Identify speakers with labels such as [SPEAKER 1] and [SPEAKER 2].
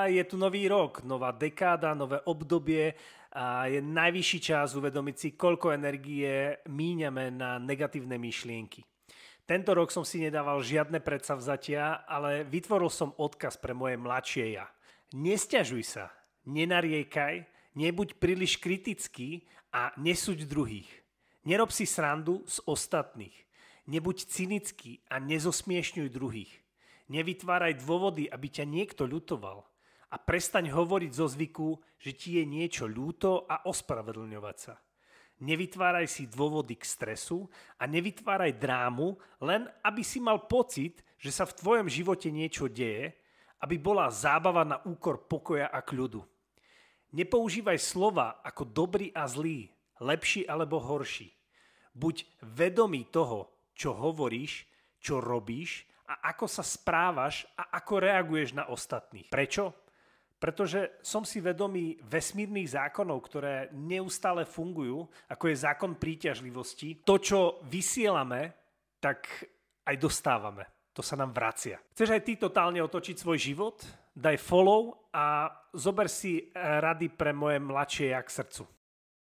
[SPEAKER 1] A je tu nový rok, nová dekáda, nové obdobie a je najvyšší čas uvedomiť si, koľko energie míňame na negatívne myšlienky. Tento rok som si nedával žiadne predsavzatia, ale vytvoril som odkaz pre moje mladšie ja. Nesťažuj sa, nenariekaj, nebuď príliš kritický a nesúď druhých. Nerob si srandu z ostatných. Nebuď cynický a nezosmiešňuj druhých. Nevytváraj dôvody, aby ťa niekto ľutoval. A prestaň hovoriť zo zvyku, že ti je niečo ľúto a ospravedlňovať sa. Nevytváraj si dôvody k stresu a nevytváraj drámu, len aby si mal pocit, že sa v tvojom živote niečo deje, aby bola zábava na úkor pokoja a kľudu. Nepoužívaj slova ako dobrý a zlý, lepší alebo horší. Buď vedomý toho, čo hovoríš, čo robíš a ako sa správaš a ako reaguješ na ostatných. Prečo? Pretože som si vedomý vesmírnych zákonov, ktoré neustále fungujú, ako je zákon príťažlivosti. To, čo vysielame, tak aj dostávame. To sa nám vracia. Chceš aj ty totálne otočiť svoj život? Daj follow a zober si rady pre moje mladšie ja k srdcu.